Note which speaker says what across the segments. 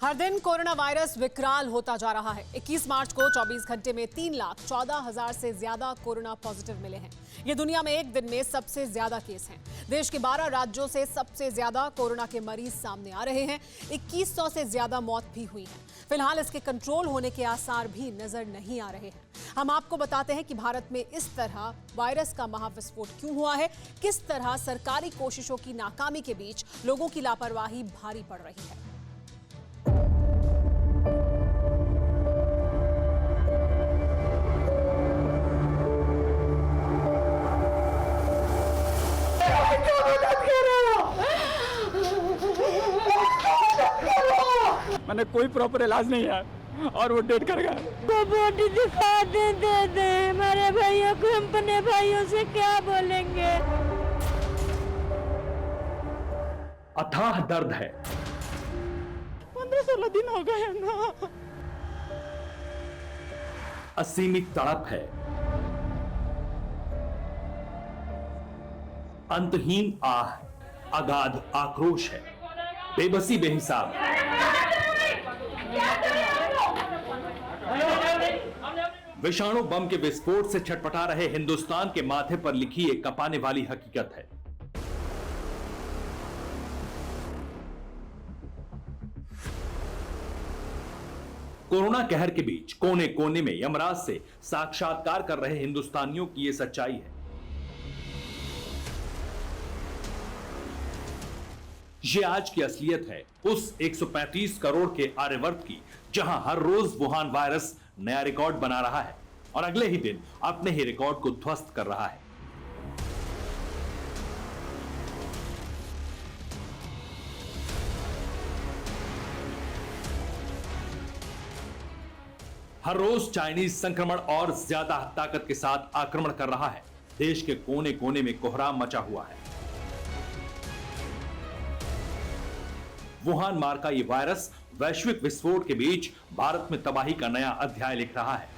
Speaker 1: हर दिन corona virus विकराल होता जा रहा है। 21 मार्च को 24 घंटे में 3,14,000 से ज्यादा कोरोना पॉजिटिव मिले हैं। ये दुनिया में एक दिन में सबसे ज्यादा केस हैं। देश के 12 राज्यों से सबसे ज्यादा कोरोना के मरीज सामने आ रहे हैं। 2100 से ज्यादा मौत भी हुई है। फिलहाल इसके कंट्रोल होने के आसार भी नजर नहीं आ रहे हैं। हम आपको बताते हैं कि भारत में इस तरह वायरस का महाविस्फोट क्यों हुआ है, किस तरह सरकारी कोशिशों की नाकामी के बीच लोगों की लापरवाही भारी पड़ रही है।
Speaker 2: मैंने कोई प्रॉपर इलाज नहीं है और वो डेट कर गया।
Speaker 3: वो बॉडी दिखा दे हमारे भाइयों को, हम अपने भाइयों से क्या बोलेंगे।
Speaker 4: अथाह दर्द है।
Speaker 2: 15-16 दिन हो गए ना।
Speaker 4: असीमित तड़प है। अंतहीन आह, अगाध आक्रोश है। बेबसी बेहिसाब। विषाणु बम के विस्फोट से छटपटा रहे हिंदुस्तान के माथे पर लिखी एक कपाने वाली हकीकत है। कोरोना कहर के बीच कोने कोने में यमराज से साक्षात्कार कर रहे हिंदुस्तानियों की यह सच्चाई है। ये आज की असलियत है उस 135 करोड़ के आर्यवर्त की, जहां हर रोज वुहान वायरस नया रिकॉर्ड बना रहा है और अगले ही दिन अपने ही रिकॉर्ड को ध्वस्त कर रहा है। हर रोज चाइनीज संक्रमण और ज्यादा ताकत के साथ आक्रमण कर रहा है। देश के कोने कोने में कोहराम मचा हुआ है। वुहान मार्ग का यह वायरस वैश्विक विस्फोट के बीच भारत में तबाही का नया अध्याय लिख रहा है।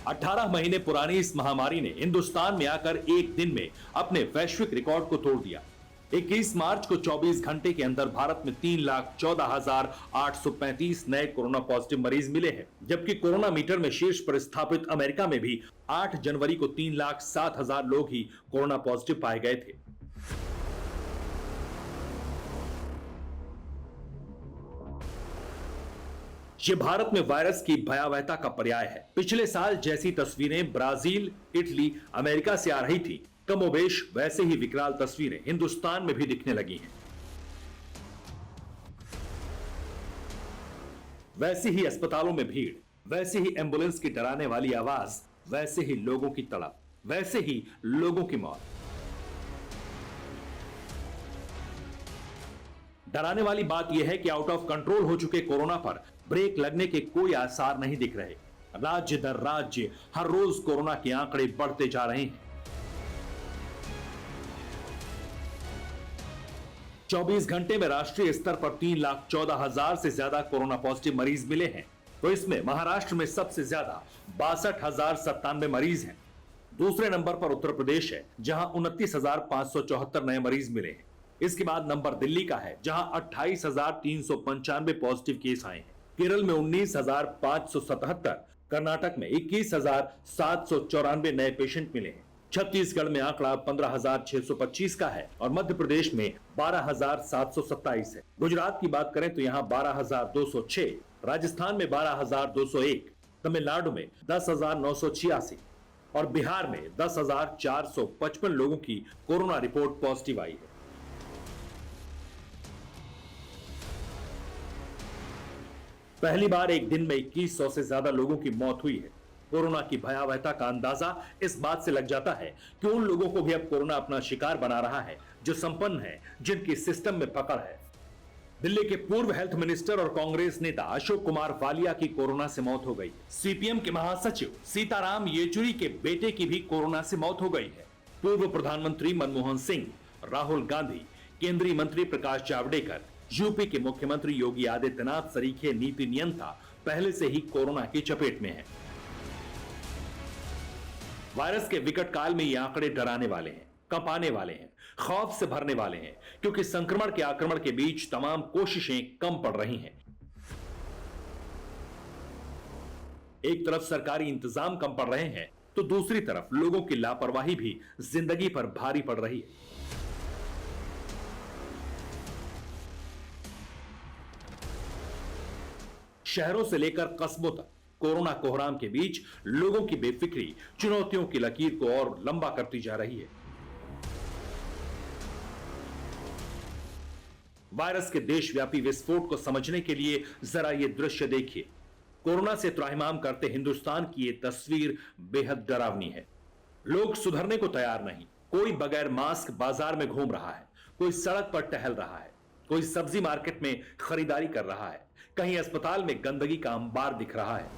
Speaker 4: 18 महीने पुरानी इस महामारी ने हिंदुस्तान में आकर एक दिन में अपने वैश्विक रिकॉर्ड को तोड़ दिया। 21 मार्च को 24 घंटे के अंदर भारत में 3,14,835 नए कोरोना पॉजिटिव मरीज मिले हैं, जबकि कोरोना मीटर में शीर्ष पर स्थापित अमेरिका में भी 8 जनवरी को 3,07,000 लोग ही कोरोना पॉजिटिव पाए गए थे। ये भारत में वायरस की भयावहता का पर्याय है। पिछले साल जैसी तस्वीरें ब्राजील, इटली, अमेरिका से आ रही थी, कमोबेश वैसे ही विकराल तस्वीरें हिंदुस्तान में भी दिखने लगी हैं। वैसे ही अस्पतालों में भीड़, वैसे ही एम्बुलेंस की डराने वाली आवाज, वैसे ही लोगों की तड़प, वैसे ही लोगों की मौत। डराने वाली बात यह है कि आउट ऑफ कंट्रोल हो चुके कोरोना पर ब्रेक लगने के कोई आसार नहीं दिख रहे। राज्य दर राज्य हर रोज कोरोना के आंकड़े बढ़ते जा रहे हैं। 24 घंटे में राष्ट्रीय स्तर पर 3,14,000 से ज्यादा कोरोना पॉजिटिव मरीज मिले हैं, तो इसमें महाराष्ट्र में सबसे ज्यादा 62,097 मरीज हैं। दूसरे नंबर पर उत्तर प्रदेश है, जहां 29,574 नए मरीज मिले हैं। इसके बाद नंबर दिल्ली का है, जहां 28,395 पॉजिटिव केस आए हैं। केरल में 19,577, कर्नाटक में 21,794 नए पेशेंट मिले हैं। छत्तीसगढ़ में आंकड़ा 15,625 का है और मध्य प्रदेश में 12,727 है। गुजरात की बात करें तो यहाँ 12,206, राजस्थान में 12,201, तमिलनाडु में 10,986 और बिहार में 10,455 लोगों की कोरोना रिपोर्ट पॉजिटिव आई है। पहली बार एक दिन में 2100 से ज्यादा लोगों की मौत हुई है। कोरोना की भयावहता का अंदाजा इस बात से लग जाता है कि उन लोगों को भी अब कोरोना अपना शिकार बना रहा है जो संपन्न है, जिनकी सिस्टम में पकड़ है। दिल्ली के पूर्व हेल्थ मिनिस्टर और कांग्रेस नेता अशोक कुमार वालिया की कोरोना से मौत हो गई। सीपीएम के महासचिव सीताराम येचुरी के बेटे की भी कोरोना से मौत हो गई है। पूर्व प्रधानमंत्री मनमोहन सिंह, राहुल गांधी, केंद्रीय मंत्री प्रकाश जावड़ेकर, यूपी के मुख्यमंत्री योगी आदित्यनाथ सरीखे नीति नियंता पहले से ही कोरोना की चपेट में हैं। वायरस के विकट काल में ये आंकड़े डराने वाले हैं। कंपाने वाले हैं, खौफ से भरने वाले हैं, क्योंकि संक्रमण के आक्रमण के बीच तमाम कोशिशें कम पड़ रही हैं। एक तरफ सरकारी इंतजाम कम पड़ रहे हैं, तो दूसरी तरफ लोगों की लापरवाही भी जिंदगी पर भारी पड़ रही है। शहरों से लेकर कस्बों तक कोरोना कोहराम के बीच लोगों की बेफिक्री चुनौतियों की लकीर को और लंबा करती जा रही है। वायरस के देशव्यापी विस्फोट को समझने के लिए जरा ये दृश्य देखिए। कोरोना से त्राहिमाम करते हिंदुस्तान की ये तस्वीर बेहद डरावनी है। लोग सुधरने को तैयार नहीं। कोई बगैर मास्क बाजार में घूम रहा है, कोई सड़क पर टहल रहा है, कोई सब्जी मार्केट में खरीदारी कर रहा है, कहीं अस्पताल में गंदगी का अंबार दिख रहा है।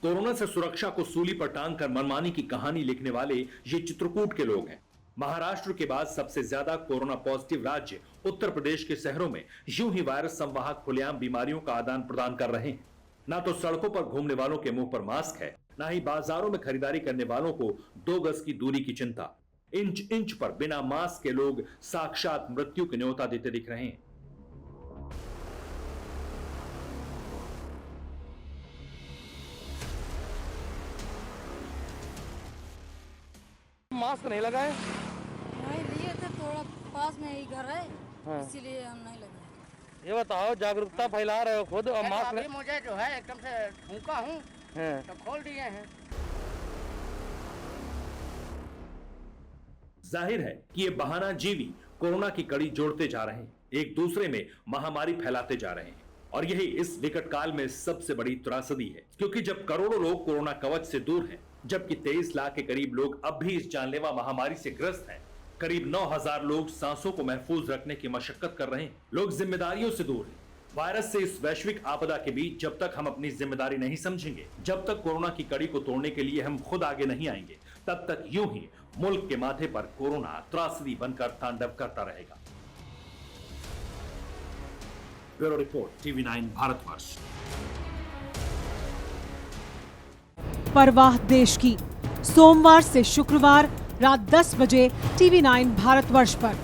Speaker 4: कोरोना से सुरक्षा को सूली पर टांग कर मनमानी की कहानी लिखने वाले ये चित्रकूट के लोग हैं। महाराष्ट्र के बाद सबसे ज्यादा कोरोना पॉजिटिव राज्य उत्तर प्रदेश के शहरों में यूं ही वायरस संवाहक खुलेआम बीमारियों का आदान प्रदान कर रहे हैं। ना तो सड़कों पर घूमने वालों के मुंह पर मास्क है, ना ही बाजारों में खरीदारी करने वालों को 2 गज की दूरी की चिंता। इंच इंच पर बिना मास्क के लोग साक्षात मृत्यु की न्योता देते दिख रहे हैं।
Speaker 5: मास्क नहीं लगाए।
Speaker 3: नहीं लिए थे, थोड़ा पास में ही घर है, इसीलिए हम नहीं लगाए।
Speaker 5: ये बताओ, जागरूकता फैला रहे हो खुद और मास्क
Speaker 6: अभी मुझे जो है एकदम से फूंका हूँ तो खोल दिए हैं।
Speaker 4: जाहिर है कि ये बहाना जीवी कोरोना की कड़ी जोड़ते जा रहे हैं, एक दूसरे में महामारी फैलाते जा रहे हैं। और यही इस विकट काल में सबसे बड़ी त्रासदी है, क्योंकि जब करोड़ों लोग कोरोना कवच से दूर हैं, जबकि 23 लाख के करीब लोग अब भी इस जानलेवा महामारी से ग्रस्त हैं, करीब 9,000 लोग सांसों को महफूज रखने की मशक्कत कर रहे हैं, लोग जिम्मेदारियों से दूर हैं। वायरस से इस वैश्विक आपदा के बीच जब तक हम अपनी जिम्मेदारी नहीं समझेंगे, जब तक कोरोना की कड़ी को तोड़ने के लिए हम खुद आगे नहीं आएंगे, तब तक यूं ही मुल्क के माथे पर कोरोना त्रासदी बनकर तांडव करता रहेगा। Bureau report, TV9 Bharatvarsh.
Speaker 1: परवाह देश की, सोमवार से शुक्रवार रात 10 बजे TV9 भारतवर्ष पर।